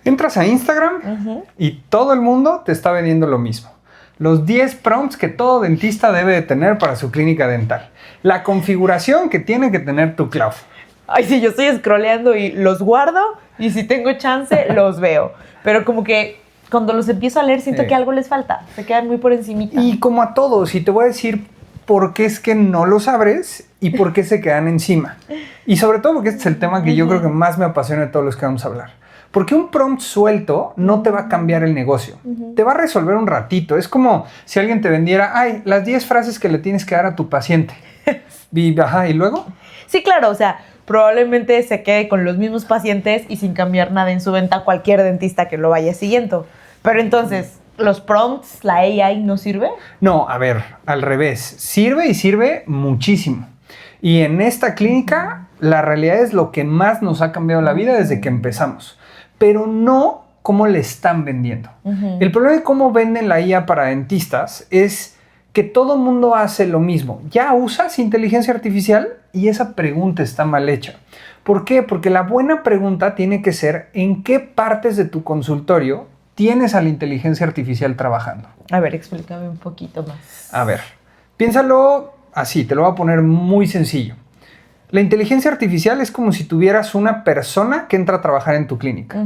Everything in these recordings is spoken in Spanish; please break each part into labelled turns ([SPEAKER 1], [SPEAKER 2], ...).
[SPEAKER 1] Entras a Instagram y todo el mundo te está vendiendo lo mismo. Los 10 prompts que todo dentista debe de tener para su clínica dental. La configuración que tiene que tener tu cloud.
[SPEAKER 2] Ay, sí, yo estoy scrolleando y los guardo y si tengo chance los veo. Pero como que cuando los empiezo a leer siento que algo les falta. Se quedan muy por encimita.
[SPEAKER 1] Y como a todos, y te voy a decir por qué es que no los abres y por qué se quedan encima. Y sobre todo porque este es el tema que yo creo que más me apasiona de todos los que vamos a hablar. Porque un prompt suelto no te va a cambiar el negocio. Te va a resolver un ratito. Es como si alguien te vendiera, las 10 frases que le tienes que dar a tu paciente. ¿Y luego?
[SPEAKER 2] Sí, claro, o sea, probablemente se quede con los mismos pacientes y sin cambiar nada en su venta cualquier dentista que lo vaya siguiendo. Pero entonces, ¿los prompts, la AI no sirve?
[SPEAKER 1] No, a ver, al revés. Sirve y sirve muchísimo. Y en esta clínica, la realidad es lo que más nos ha cambiado la vida desde que empezamos. Pero no cómo le están vendiendo. El problema de cómo venden la IA para dentistas es que todo mundo hace lo mismo. Ya usas inteligencia artificial y esa pregunta está mal hecha. ¿Por qué? Porque la buena pregunta tiene que ser ¿en qué partes de tu consultorio tienes a la inteligencia artificial trabajando?
[SPEAKER 2] A ver, explícame un poquito más.
[SPEAKER 1] A ver, piénsalo así, te lo voy a poner muy sencillo. La inteligencia artificial es como si tuvieras una persona que entra a trabajar en tu clínica.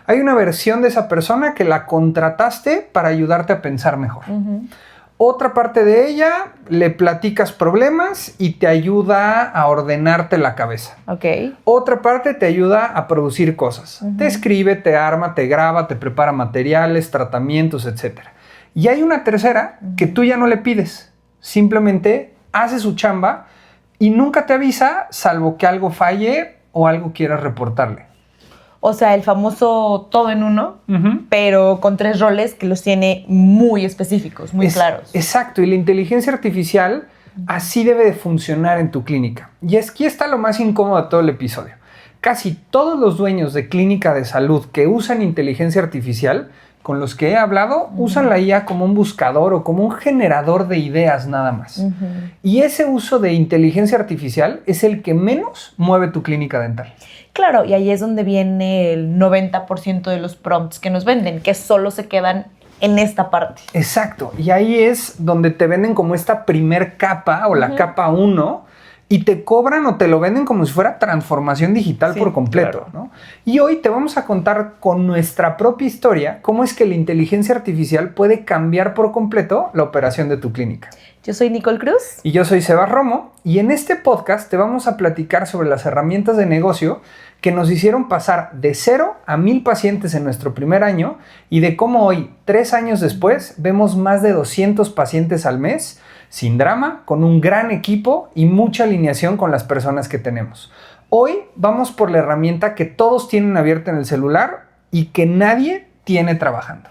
[SPEAKER 1] Hay una versión de esa persona que la contrataste para ayudarte a pensar mejor. Otra parte de ella, le platicas problemas y te ayuda a ordenarte la cabeza. Otra parte te ayuda a producir cosas. Te escribe, te arma, te graba, te prepara materiales, tratamientos, etc. Y hay una tercera que tú ya no le pides. Simplemente hace su chamba y nunca te avisa, salvo que algo falle o algo quieras reportarle.
[SPEAKER 2] O sea, el famoso todo en uno, pero con 3 roles que los tiene muy específicos, muy claros.
[SPEAKER 1] Exacto, y la inteligencia artificial así debe de funcionar en tu clínica. Y aquí está lo más incómodo de todo el episodio. Casi todos los dueños de clínica de salud que usan inteligencia artificial, con los que he hablado, usan la IA como un buscador o como un generador de ideas nada más. Y ese uso de inteligencia artificial es el que menos mueve tu clínica dental.
[SPEAKER 2] Claro, y ahí es donde viene el 90% de los prompts que nos venden, que solo se quedan en esta parte.
[SPEAKER 1] Exacto, y ahí es donde te venden como esta primer capa o la capa 1 y te cobran o te lo venden como si fuera transformación digital por completo, claro, ¿no? Y hoy te vamos a contar con nuestra propia historia cómo es que la inteligencia artificial puede cambiar por completo la operación de tu clínica.
[SPEAKER 2] Yo soy Nicole Cruz.
[SPEAKER 1] Y yo soy Sebas Romo. Y en este podcast te vamos a platicar sobre las herramientas de negocio que nos hicieron pasar de 0 a 1000 pacientes en nuestro primer año y de cómo hoy, 3 años después, vemos más de 200 pacientes al mes, sin drama, con un gran equipo y mucha alineación con las personas que tenemos. Hoy vamos por la herramienta que todos tienen abierta en el celular y que nadie tiene trabajando.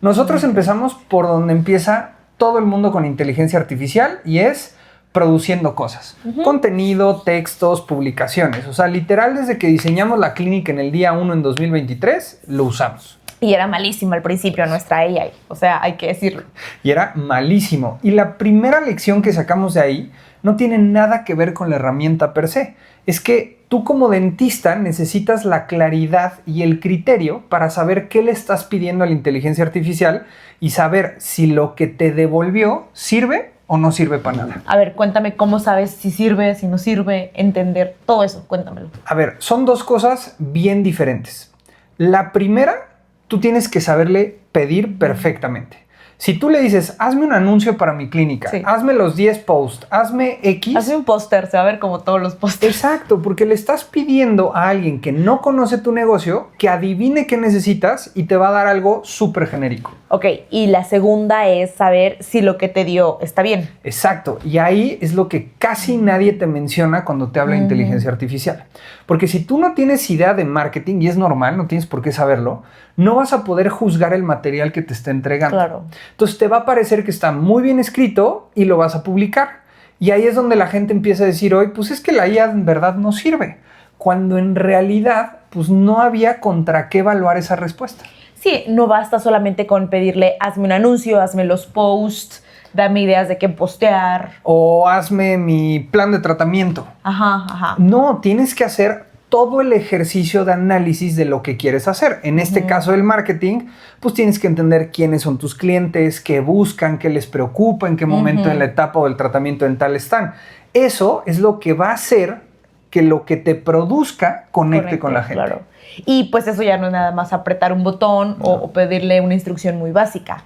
[SPEAKER 1] Nosotros empezamos por donde empieza todo el mundo con inteligencia artificial y es produciendo cosas. Contenido, textos, publicaciones. O sea, literal, desde que diseñamos la clínica en el día 1 en 2023, lo usamos.
[SPEAKER 2] Y era malísimo al principio nuestra AI, o sea, hay que decirlo.
[SPEAKER 1] Y era malísimo. Y la primera lección que sacamos de ahí no tiene nada que ver con la herramienta per se. Es que tú como dentista necesitas la claridad y el criterio para saber qué le estás pidiendo a la inteligencia artificial y saber si lo que te devolvió sirve o no sirve para nada.
[SPEAKER 2] A ver, cuéntame cómo sabes si sirve, si no sirve, entender todo eso, cuéntamelo.
[SPEAKER 1] A ver, son dos cosas bien diferentes. La primera, tú tienes que saberle pedir perfectamente. Si tú le dices, hazme un anuncio para mi clínica, hazme los 10 posts, hazme X.
[SPEAKER 2] Hazme un póster, se va a ver como todos los pósters.
[SPEAKER 1] Exacto, porque le estás pidiendo a alguien que no conoce tu negocio que adivine qué necesitas y te va a dar algo súper genérico.
[SPEAKER 2] Ok, y la segunda es saber si lo que te dio está bien.
[SPEAKER 1] Exacto, y ahí es lo que casi nadie te menciona cuando te habla de inteligencia artificial. Porque si tú no tienes idea de marketing, y es normal, no tienes por qué saberlo, no vas a poder juzgar el material que te está entregando.
[SPEAKER 2] Claro.
[SPEAKER 1] Entonces te va a parecer que está muy bien escrito y lo vas a publicar. Y ahí es donde la gente empieza a decir, hoy, pues es que la IA en verdad no sirve. Cuando en realidad, pues no había contra qué evaluar esa respuesta.
[SPEAKER 2] Sí, no basta solamente con pedirle, hazme un anuncio, hazme los posts, dame ideas de qué postear.
[SPEAKER 1] O hazme mi plan de tratamiento.
[SPEAKER 2] Ajá.
[SPEAKER 1] No, tienes que hacer todo el ejercicio de análisis de lo que quieres hacer. En este caso del marketing, pues tienes que entender quiénes son tus clientes, qué buscan, qué les preocupa, en qué momento en la etapa o del tratamiento dental están. Eso es lo que va a hacer que lo que te produzca conecte con la gente.
[SPEAKER 2] Claro. Y pues eso ya no es nada más apretar un botón o pedirle una instrucción muy básica.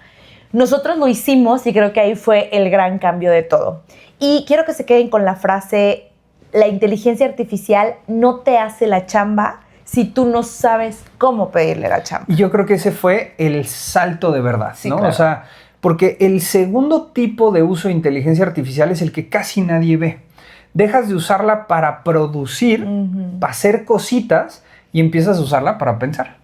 [SPEAKER 2] Nosotros lo hicimos y creo que ahí fue el gran cambio de todo. Y quiero que se queden con la frase: la inteligencia artificial no te hace la chamba si tú no sabes cómo pedirle la chamba.
[SPEAKER 1] Y yo creo que ese fue el salto de verdad,
[SPEAKER 2] sí,
[SPEAKER 1] ¿no?
[SPEAKER 2] Claro.
[SPEAKER 1] O sea, porque el segundo tipo de uso de inteligencia artificial es el que casi nadie ve. Dejas de usarla para producir, para hacer cositas, y empiezas a usarla para pensar.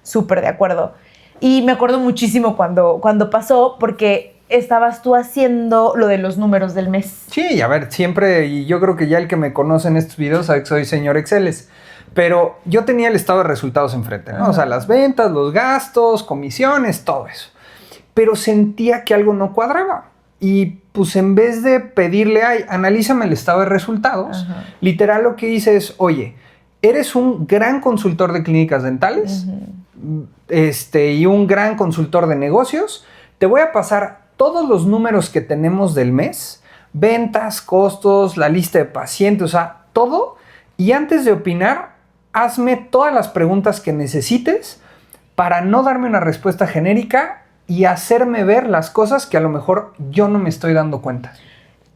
[SPEAKER 2] Súper de acuerdo. Y me acuerdo muchísimo cuando pasó, porque estabas tú haciendo lo de los números del mes.
[SPEAKER 1] Sí, a ver, siempre, y yo creo que ya el que me conoce en estos videos sabe que soy señor Exceles, pero yo tenía el estado de resultados enfrente, ¿no? O sea, las ventas, los gastos, comisiones, todo eso. Pero sentía que algo no cuadraba. Y pues en vez de pedirle, analízame el estado de resultados, literal lo que hice es, oye, eres un gran consultor de clínicas dentales, y un gran consultor de negocios, te voy a pasar todos los números que tenemos del mes, ventas, costos, la lista de pacientes, o sea, todo. Y antes de opinar, hazme todas las preguntas que necesites para no darme una respuesta genérica y hacerme ver las cosas que a lo mejor yo no me estoy dando cuenta.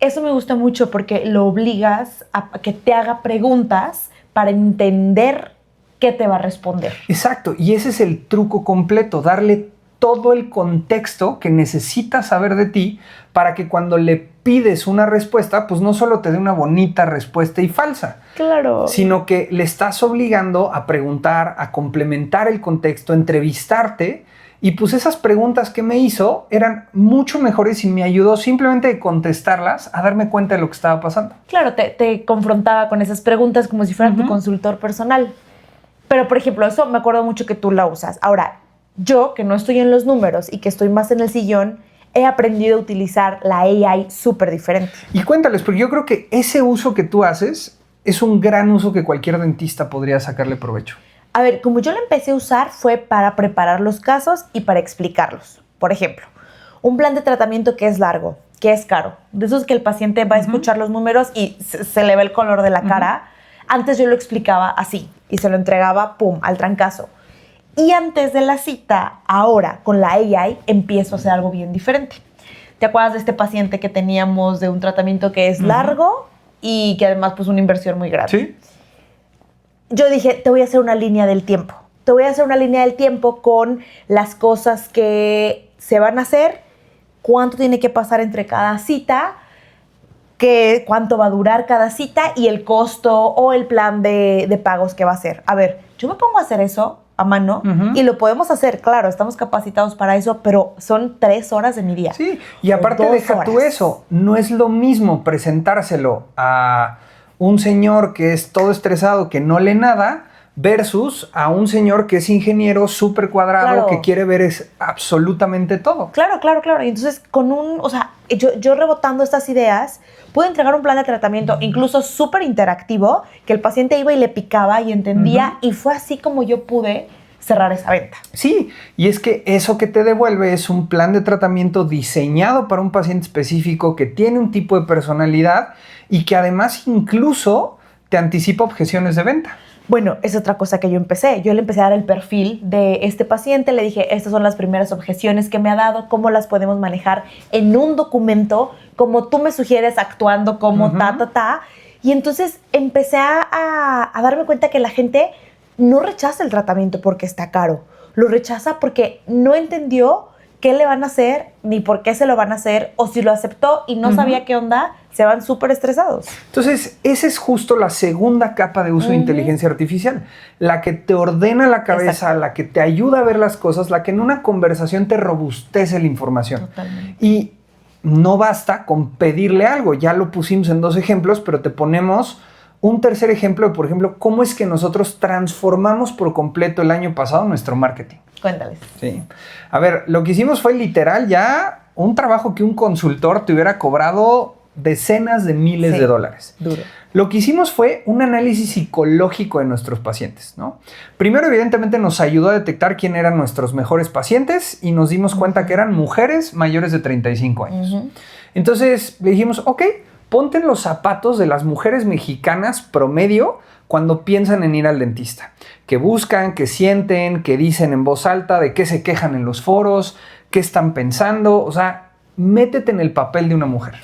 [SPEAKER 2] Eso me gusta mucho porque lo obligas a que te haga preguntas para entender qué te va a responder.
[SPEAKER 1] Exacto, y ese es el truco completo, darle todo el contexto que necesitas saber de ti para que cuando le pides una respuesta, pues no solo te dé una bonita respuesta y falsa,
[SPEAKER 2] claro,
[SPEAKER 1] sino que le estás obligando a preguntar, a complementar el contexto, a entrevistarte. Y pues esas preguntas que me hizo eran mucho mejores y me ayudó simplemente de contestarlas a darme cuenta de lo que estaba pasando.
[SPEAKER 2] Claro, te confrontaba con esas preguntas como si fuera tu consultor personal. Pero, por ejemplo, eso me acuerdo mucho que tú la usas. Ahora, yo, que no estoy en los números y que estoy más en el sillón, he aprendido a utilizar la AI súper diferente.
[SPEAKER 1] Y cuéntales, porque yo creo que ese uso que tú haces es un gran uso que cualquier dentista podría sacarle provecho.
[SPEAKER 2] A ver, como yo la empecé a usar fue para preparar los casos y para explicarlos. Por ejemplo, un plan de tratamiento que es largo, que es caro, de esos que el paciente va a escuchar los números y se le ve el color de la cara. Antes yo lo explicaba así y se lo entregaba, pum, al trancazo. Y antes de la cita, ahora con la AI empiezo a hacer algo bien diferente. ¿Te acuerdas de este paciente que teníamos de un tratamiento que es largo y que además pues una inversión muy grande?
[SPEAKER 1] Sí.
[SPEAKER 2] Yo dije, te voy a hacer una línea del tiempo. Te voy a hacer una línea del tiempo con las cosas que se van a hacer, cuánto tiene que pasar entre cada cita, cuánto va a durar cada cita y el costo o el plan de pagos que va a hacer. A ver, yo me pongo a hacer eso a mano y lo podemos hacer, claro, estamos capacitados para eso, pero son 3 horas de mi día.
[SPEAKER 1] Sí, y aparte deja tú eso, no es lo mismo presentárselo a un señor que es todo estresado, que no lee nada, versus a un señor que es ingeniero súper cuadrado, que quiere ver absolutamente todo.
[SPEAKER 2] Claro. Y entonces yo rebotando estas ideas, pude entregar un plan de tratamiento incluso súper interactivo, que el paciente iba y le picaba y entendía, y fue así como yo pude cerrar esa venta.
[SPEAKER 1] Sí, y es que eso que te devuelve es un plan de tratamiento diseñado para un paciente específico que tiene un tipo de personalidad y que además incluso te anticipa objeciones de venta.
[SPEAKER 2] Bueno, es otra cosa que yo empecé. Yo le empecé a dar el perfil de este paciente, le dije, estas son las primeras objeciones que me ha dado, cómo las podemos manejar en un documento, como tú me sugieres, actuando como Y entonces empecé a darme cuenta que la gente no rechaza el tratamiento porque está caro, lo rechaza porque no entendió qué le van a hacer, ni por qué se lo van a hacer, o si lo aceptó y no sabía qué onda, se van súper estresados.
[SPEAKER 1] Entonces, esa es justo la segunda capa de uso de inteligencia artificial, la que te ordena la cabeza, la que te ayuda a ver las cosas, la que en una conversación te robustece la información.
[SPEAKER 2] Totalmente.
[SPEAKER 1] Y no basta con pedirle algo, ya lo pusimos en 2 ejemplos, pero te ponemos un tercer ejemplo de, por ejemplo, cómo es que nosotros transformamos por completo el año pasado nuestro marketing.
[SPEAKER 2] Cuéntales.
[SPEAKER 1] Sí. A ver, lo que hicimos fue literal ya un trabajo que un consultor te hubiera cobrado decenas de miles de dólares.
[SPEAKER 2] Duro.
[SPEAKER 1] Lo que hicimos fue un análisis psicológico de nuestros pacientes, ¿no? Primero, evidentemente, nos ayudó a detectar quién eran nuestros mejores pacientes y nos dimos cuenta que eran mujeres mayores de 35 años. Entonces, le dijimos, ok, ponte en los zapatos de las mujeres mexicanas promedio cuando piensan en ir al dentista. Que buscan, que sienten, que dicen en voz alta, de qué se quejan en los foros, qué están pensando. O sea, métete en el papel de una mujer.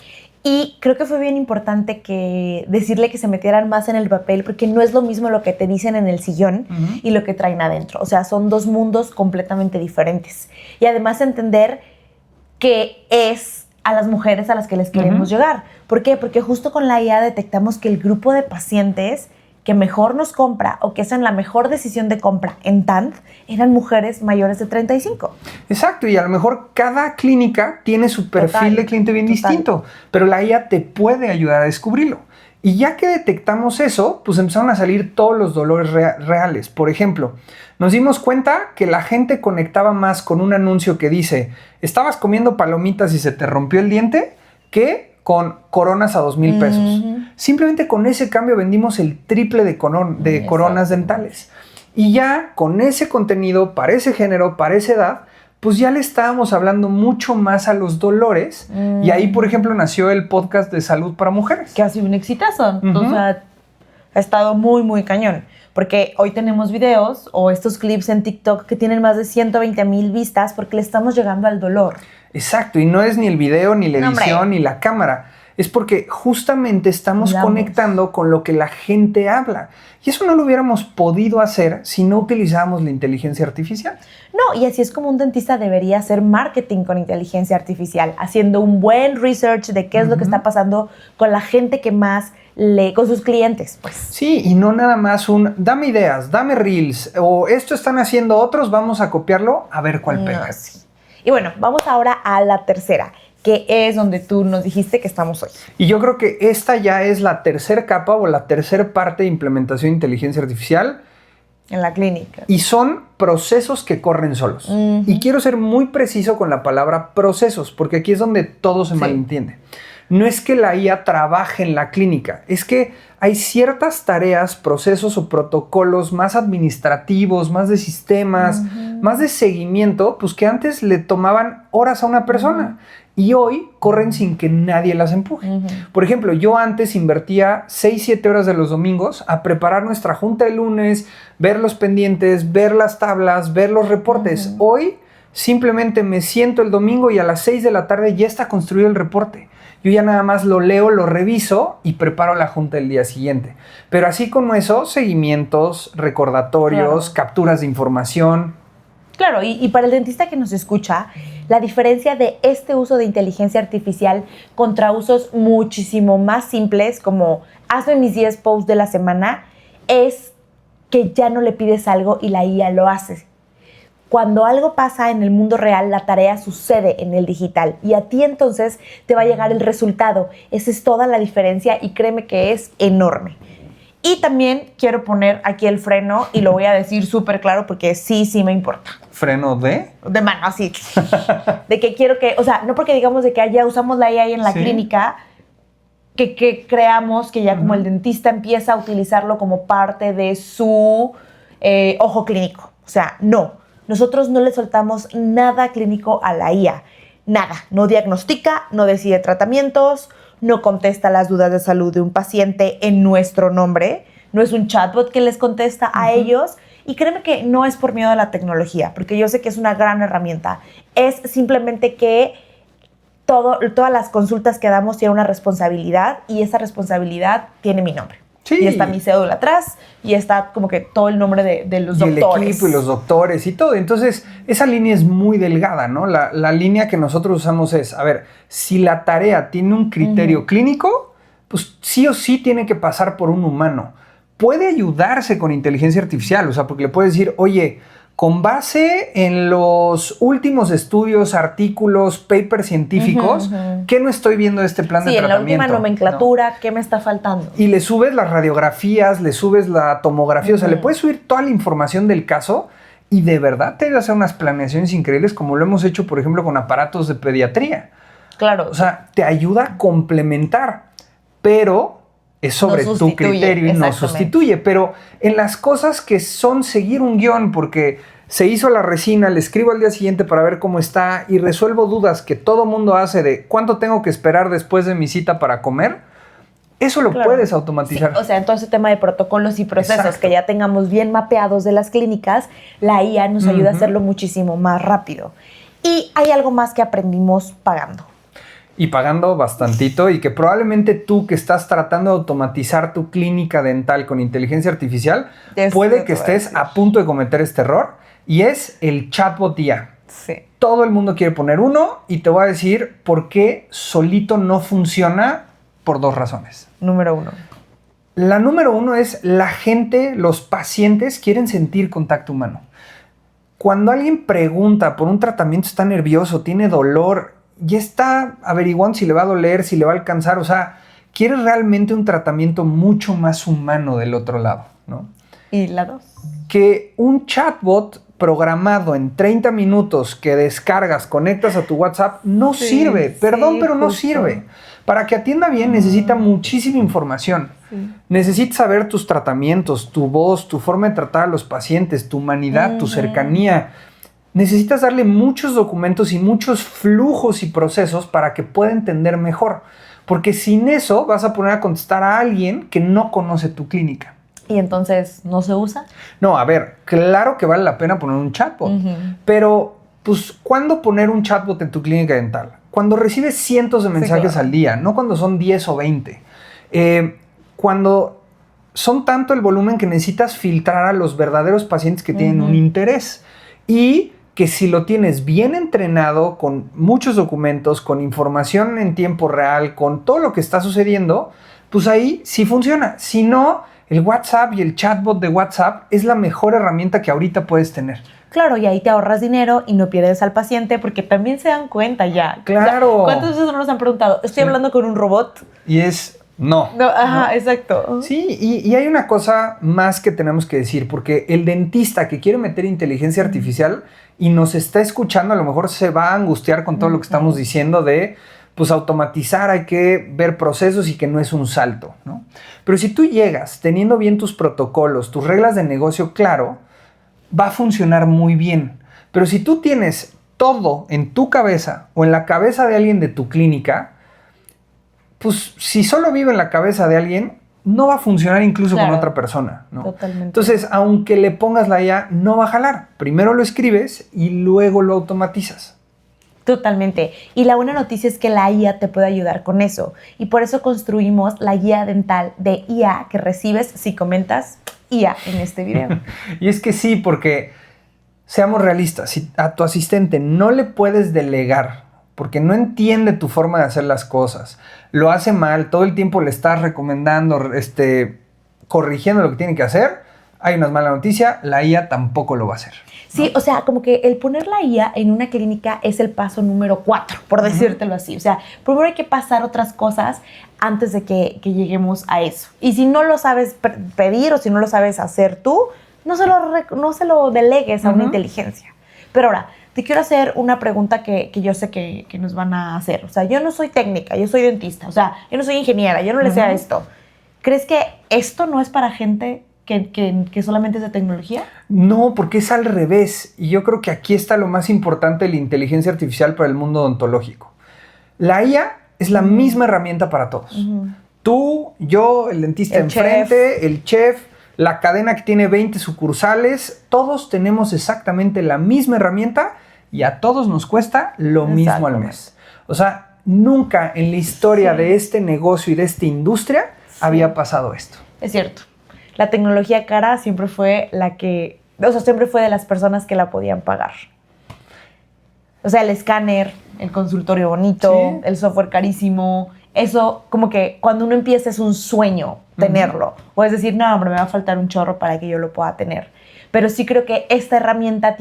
[SPEAKER 2] Y creo que fue bien importante que decirle que se metieran más en el papel, porque no es lo mismo lo que te dicen en el sillón y lo que traen adentro. O sea, son dos mundos completamente diferentes. Y además entender que es a las mujeres a las que les queremos llegar. ¿Por qué? Porque justo con la IA detectamos que el grupo de pacientes que mejor nos compra o que hacen la mejor decisión de compra en TANT eran mujeres mayores de 35.
[SPEAKER 1] Exacto, y a lo mejor cada clínica tiene su perfil de cliente bien distinto, pero la IA te puede ayudar a descubrirlo. Y ya que detectamos eso, pues empezaron a salir todos los dolores reales. Por ejemplo, nos dimos cuenta que la gente conectaba más con un anuncio que dice, estabas comiendo palomitas y se te rompió el diente, que con coronas a 2,000 pesos. Simplemente con ese cambio vendimos el triple de coronas dentales. Y ya con ese contenido, para ese género, para esa edad, pues ya le estábamos hablando mucho más a los dolores. Y ahí, por ejemplo, nació el podcast de salud para mujeres.
[SPEAKER 2] Que ha sido un exitazo. O sea, ha estado muy, muy cañón. Porque hoy tenemos videos o estos clips en TikTok que tienen más de 120,000 vistas porque le estamos llegando al dolor.
[SPEAKER 1] Exacto, y no es ni el video, ni la edición, ni la cámara. Es porque justamente estamos conectando con lo que la gente habla. Y eso no lo hubiéramos podido hacer si no utilizábamos la inteligencia artificial.
[SPEAKER 2] No, y así es como un dentista debería hacer marketing con inteligencia artificial, haciendo un buen research de qué es lo que está pasando con la gente que más lee, con sus clientes, pues.
[SPEAKER 1] Sí, y no nada más dame ideas, dame reels, o esto están haciendo otros, vamos a copiarlo, a ver cuál pega.
[SPEAKER 2] Sí. Y bueno, vamos ahora a la tercera, que es donde tú nos dijiste que estamos hoy.
[SPEAKER 1] Y yo creo que esta ya es la tercera capa o la tercera parte de implementación de inteligencia artificial.
[SPEAKER 2] En la clínica.
[SPEAKER 1] Y son procesos que corren solos. Y quiero ser muy preciso con la palabra procesos, porque aquí es donde todo se malentiende. No es que la IA trabaje en la clínica, es que hay ciertas tareas, procesos o protocolos más administrativos, más de sistemas, más de seguimiento, pues que antes le tomaban horas a una persona y hoy corren sin que nadie las empuje. Por ejemplo, yo antes invertía 6-7 horas de los domingos a preparar nuestra junta de lunes, ver los pendientes, ver las tablas, ver los reportes. Hoy simplemente me siento el domingo y a las 6 de la tarde ya está construido el reporte. Yo ya nada más lo leo, lo reviso y preparo la junta del día siguiente. Pero así como eso, seguimientos, recordatorios, capturas de información.
[SPEAKER 2] Claro, y para el dentista que nos escucha, la diferencia de este uso de inteligencia artificial contra usos muchísimo más simples, como hazme mis 10 posts de la semana, es que ya no le pides algo y la IA lo hace. Cuando algo pasa en el mundo real, la tarea sucede en el digital y a ti entonces te va a llegar el resultado. Esa es toda la diferencia y créeme que es enorme. Y también quiero poner aquí el freno y lo voy a decir súper claro porque sí me importa.
[SPEAKER 1] ¿Freno de?
[SPEAKER 2] De mano, así. De que quiero que, o sea, no porque digamos de que ya usamos la AI en la clínica, que creamos que ya como el dentista empieza a utilizarlo como parte de su ojo clínico. O sea, no. Nosotros no le soltamos nada clínico a la IA. Nada. No diagnostica, no decide tratamientos, no contesta las dudas de salud de un paciente en nuestro nombre. No es un chatbot que les contesta a ellos. Y créeme que no es por miedo a la tecnología, porque yo sé que es una gran herramienta. Es simplemente que todas las consultas que damos tienen una responsabilidad y esa responsabilidad tiene mi nombre. Sí. Y está mi cédula atrás y está como que todo el nombre de los doctores.
[SPEAKER 1] El equipo y los doctores y todo. Entonces, esa línea es muy delgada, ¿no? La línea que nosotros usamos es, a ver, si la tarea tiene un criterio clínico, pues sí o sí tiene que pasar por un humano. Puede ayudarse con inteligencia artificial, o sea, porque le puedes decir, oye, con base en los últimos estudios, artículos, papers científicos, ¿qué no estoy viendo de este plan de tratamiento?
[SPEAKER 2] Sí, en la última nomenclatura, ¿no? ¿Qué me está faltando?
[SPEAKER 1] Y le subes las radiografías, le subes la tomografía, o sea, le puedes subir toda la información del caso y de verdad te va a hacer unas planeaciones increíbles como lo hemos hecho, por ejemplo, con aparatos de pediatría.
[SPEAKER 2] Claro.
[SPEAKER 1] O sea, te ayuda a complementar, pero es sobre tu criterio y no sustituye. Pero en las cosas que son seguir un guión, porque se hizo la resina, le escribo al día siguiente para ver cómo está y resuelvo dudas que todo mundo hace de cuánto tengo que esperar después de mi cita para comer, eso lo puedes automatizar.
[SPEAKER 2] Sí, o sea, en todo ese tema de protocolos y procesos
[SPEAKER 1] Exacto.
[SPEAKER 2] que ya tengamos bien mapeados de las clínicas, la IA nos ayuda a hacerlo muchísimo más rápido. Y hay algo más que aprendimos pagando.
[SPEAKER 1] Y pagando bastantito, y que probablemente tú que estás tratando de automatizar tu clínica dental con inteligencia artificial, puede que estés a punto de cometer este error, y es el chatbot IA.
[SPEAKER 2] Sí.
[SPEAKER 1] Todo el mundo quiere poner uno, y te voy a decir por qué solito no funciona por 2 razones.
[SPEAKER 2] Número 1.
[SPEAKER 1] La número 1 es la gente, los pacientes quieren sentir contacto humano. Cuando alguien pregunta por un tratamiento, está nervioso, tiene dolor, ya está averiguando si le va a doler, si le va a alcanzar. O sea, quiere realmente un tratamiento mucho más humano del otro lado, ¿no?
[SPEAKER 2] ¿Y la 2?
[SPEAKER 1] Que un chatbot programado en 30 minutos que descargas, conectas a tu WhatsApp, no sirve. Perdón, pero no sirve. Para que atienda bien necesita muchísima información. Sí. Necesitas saber tus tratamientos, tu voz, tu forma de tratar a los pacientes, tu humanidad, tu cercanía. Necesitas darle muchos documentos y muchos flujos y procesos para que pueda entender mejor. Porque sin eso vas a poner a contestar a alguien que no conoce tu clínica.
[SPEAKER 2] ¿Y entonces no se usa?
[SPEAKER 1] No, a ver, claro que vale la pena poner un chatbot. Pero, pues, ¿cuándo poner un chatbot en tu clínica dental? Cuando recibes cientos de mensajes al día, no cuando son 10 o 20. Cuando son tanto el volumen que necesitas filtrar a los verdaderos pacientes que tienen un interés. Y que si lo tienes bien entrenado, con muchos documentos, con información en tiempo real, con todo lo que está sucediendo, pues ahí sí funciona. Si no, el WhatsApp y el chatbot de WhatsApp es la mejor herramienta que ahorita puedes tener.
[SPEAKER 2] Claro, y ahí te ahorras dinero y no pierdes al paciente porque también se dan cuenta ya.
[SPEAKER 1] Claro.
[SPEAKER 2] ¿Cuántas veces nos han preguntado? ¿Estoy hablando con un robot?
[SPEAKER 1] Y es no.
[SPEAKER 2] Ajá, exacto.
[SPEAKER 1] Sí, y hay una cosa más que tenemos que decir, porque el dentista que quiere meter inteligencia artificial y nos está escuchando, a lo mejor se va a angustiar con todo lo que estamos diciendo de, pues, automatizar, hay que ver procesos y que no es un salto, ¿no? Pero si tú llegas teniendo bien tus protocolos, tus reglas de negocio claro, va a funcionar muy bien. Pero si tú tienes todo en tu cabeza o en la cabeza de alguien de tu clínica, pues si solo vive en la cabeza de alguien, no va a funcionar incluso con otra persona, ¿no?
[SPEAKER 2] Totalmente.
[SPEAKER 1] Entonces, aunque le pongas la IA, no va a jalar. Primero lo escribes y luego lo automatizas.
[SPEAKER 2] Totalmente. Y la buena noticia es que la IA te puede ayudar con eso. Y por eso construimos la guía dental de IA que recibes si comentas IA en este video.
[SPEAKER 1] Y es que sí, porque seamos realistas, si a tu asistente no le puedes delegar porque no entiende tu forma de hacer las cosas, lo hace mal, todo el tiempo le estás recomendando, corrigiendo lo que tiene que hacer, hay una mala noticia, la IA tampoco lo va a hacer.
[SPEAKER 2] Sí, o sea, como que el poner la IA en una clínica es el paso número 4, por decírtelo así. O sea, primero hay que pasar otras cosas antes de que lleguemos a eso. Y si no lo sabes pedir o si no lo sabes hacer tú, no se lo delegues a una inteligencia. Pero ahora, te quiero hacer una pregunta que yo sé que nos van a hacer. O sea, yo no soy técnica, yo soy dentista. O sea, yo no soy ingeniera, yo no le sé a esto. ¿Crees que esto no es para gente que solamente es de tecnología?
[SPEAKER 1] No, porque es al revés. Y yo creo que aquí está lo más importante de la inteligencia artificial para el mundo odontológico. La IA es la misma herramienta para todos. Tú, yo, el dentista enfrente, el chef, la cadena que tiene 20 sucursales, todos tenemos exactamente la misma herramienta y a todos nos cuesta lo mismo al mes. O sea, nunca en la historia de este negocio y de esta industria había pasado esto.
[SPEAKER 2] Es cierto. La tecnología cara siempre fue siempre fue de las personas que la podían pagar. O sea, el escáner, el consultorio bonito, el software carísimo. Eso, como que cuando uno empieza es un sueño tenerlo. Puedes decir, no, hombre, me va a faltar un chorro para que yo lo pueda tener. Pero sí creo que esta herramienta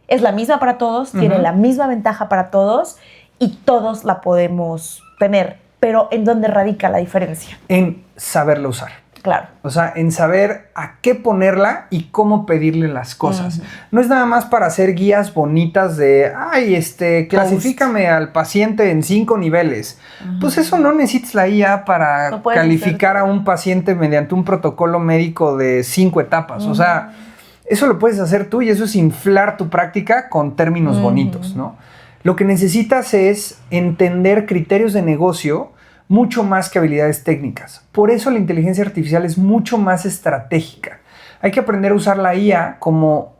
[SPEAKER 2] es la misma para todos, tiene la misma ventaja para todos y todos la podemos tener. Pero ¿en dónde radica la diferencia?
[SPEAKER 1] En saberlo usar.
[SPEAKER 2] Claro.
[SPEAKER 1] O sea, en saber a qué ponerla y cómo pedirle las cosas. No es nada más para hacer guías bonitas de, clasifícame al paciente en 5 niveles. Pues eso no necesitas la IA para calificar a un paciente mediante un protocolo médico de 5 etapas. O sea, eso lo puedes hacer tú y eso es inflar tu práctica con términos bonitos, ¿no? Lo que necesitas es entender criterios de negocio mucho más que habilidades técnicas. Por eso la inteligencia artificial es mucho más estratégica. Hay que aprender a usar la IA como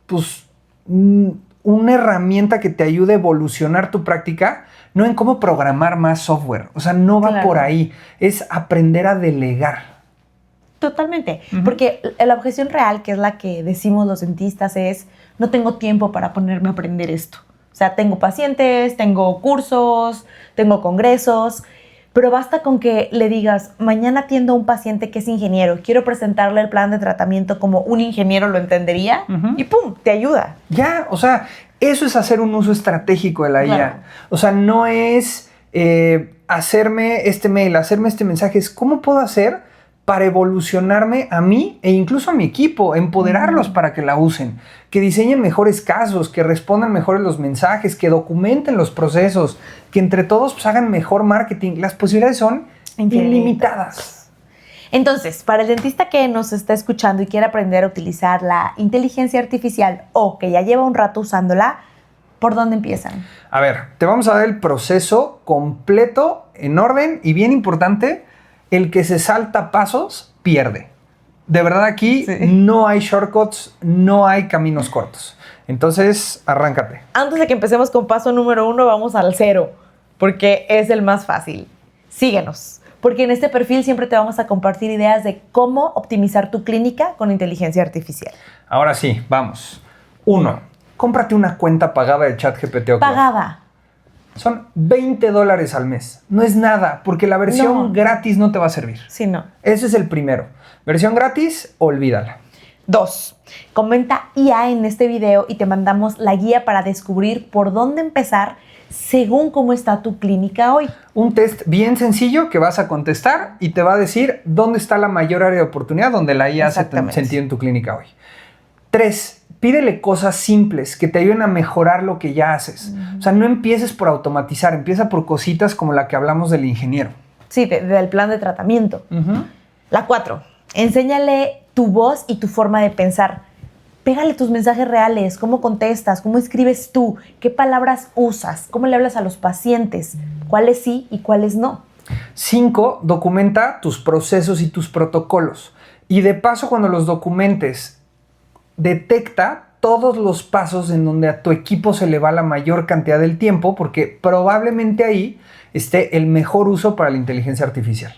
[SPEAKER 1] pues, una herramienta que te ayude a evolucionar tu práctica, no en cómo programar más software. O sea, no va por ahí. Es aprender a delegar.
[SPEAKER 2] Totalmente. Porque la objeción real, que es la que decimos los dentistas, es no tengo tiempo para ponerme a aprender esto. O sea, tengo pacientes, tengo cursos, tengo congresos, pero basta con que le digas, mañana atiendo a un paciente que es ingeniero, quiero presentarle el plan de tratamiento como un ingeniero lo entendería, y ¡pum!, te ayuda.
[SPEAKER 1] Ya, o sea, eso es hacer un uso estratégico de la IA. O sea, no es hacerme este mail, hacerme este mensaje, es cómo puedo hacer para evolucionarme a mí e incluso a mi equipo, empoderarlos para que la usen, que diseñen mejores casos, que respondan mejores los mensajes, que documenten los procesos, que entre todos pues, hagan mejor marketing. Las posibilidades son ilimitadas.
[SPEAKER 2] Entonces, para el dentista que nos está escuchando y quiere aprender a utilizar la inteligencia artificial o que ya lleva un rato usándola, ¿por dónde empiezan?
[SPEAKER 1] A ver, te vamos a dar el proceso completo, en orden y bien importante. El que se salta pasos, pierde. De verdad aquí no hay shortcuts, no hay caminos cortos. Entonces, arráncate.
[SPEAKER 2] Antes de que empecemos con paso número 1, vamos al 0, porque es el más fácil. Síguenos, porque en este perfil siempre te vamos a compartir ideas de cómo optimizar tu clínica con inteligencia artificial.
[SPEAKER 1] Ahora sí, vamos. 1. Cómprate una cuenta pagada de ChatGPT o
[SPEAKER 2] Pagada.
[SPEAKER 1] Son $20 al mes. No es nada, porque la versión gratis no te va a servir.
[SPEAKER 2] Sí, no.
[SPEAKER 1] Ese es el primero. Versión gratis, olvídala.
[SPEAKER 2] 2. Comenta IA en este video y te mandamos la guía para descubrir por dónde empezar según cómo está tu clínica hoy.
[SPEAKER 1] Un test bien sencillo que vas a contestar y te va a decir dónde está la mayor área de oportunidad donde la IA se entiende en tu clínica hoy. 3. Pídele cosas simples que te ayuden a mejorar lo que ya haces. O sea, no empieces por automatizar, empieza por cositas como la que hablamos del ingeniero.
[SPEAKER 2] Sí, del plan de tratamiento. La 4. Enséñale tu voz y tu forma de pensar. Pégale tus mensajes reales, cómo contestas, cómo escribes tú, qué palabras usas, cómo le hablas a los pacientes, cuáles sí y cuáles no.
[SPEAKER 1] 5. Documenta tus procesos y tus protocolos. Y de paso, cuando los documentes, detecta todos los pasos en donde a tu equipo se le va la mayor cantidad del tiempo, porque probablemente ahí esté el mejor uso para la inteligencia artificial.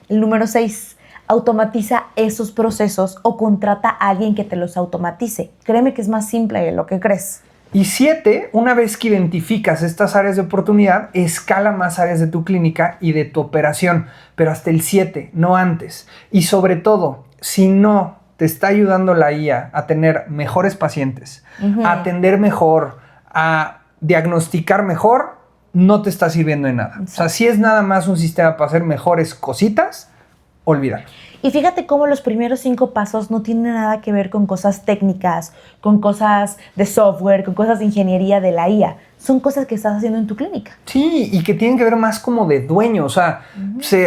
[SPEAKER 2] El número 6. Automatiza esos procesos o contrata a alguien que te los automatice. Créeme que es más simple de lo que crees.
[SPEAKER 1] Y 7, una vez que identificas estas áreas de oportunidad, escala más áreas de tu clínica y de tu operación, pero hasta el 7, no antes. Y sobre todo, si no te está ayudando la IA a tener mejores pacientes, a atender mejor, a diagnosticar mejor, no te está sirviendo de nada. Exacto. O sea, si es nada más un sistema para hacer mejores cositas, olvídalo.
[SPEAKER 2] Y fíjate cómo los primeros 5 pasos no tienen nada que ver con cosas técnicas, con cosas de software, con cosas de ingeniería de la IA. Son cosas que estás haciendo en tu clínica.
[SPEAKER 1] Sí, y que tienen que ver más como de dueño, o sea,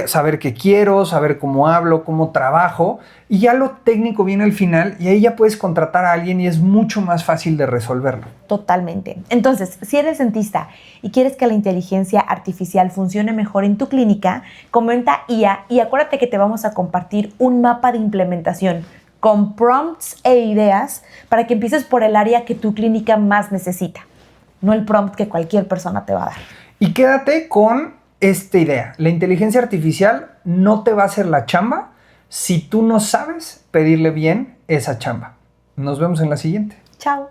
[SPEAKER 1] saber qué quiero, saber cómo hablo, cómo trabajo, y ya lo técnico viene al final y ahí ya puedes contratar a alguien y es mucho más fácil de resolverlo.
[SPEAKER 2] Totalmente. Entonces, si eres dentista y quieres que la inteligencia artificial funcione mejor en tu clínica, comenta IA y acuérdate que te vamos a compartir un mapa de implementación con prompts e ideas para que empieces por el área que tu clínica más necesita. No el prompt que cualquier persona te va a dar.
[SPEAKER 1] Y quédate con esta idea. La inteligencia artificial no te va a hacer la chamba si tú no sabes pedirle bien esa chamba. Nos vemos en la siguiente.
[SPEAKER 2] Chao.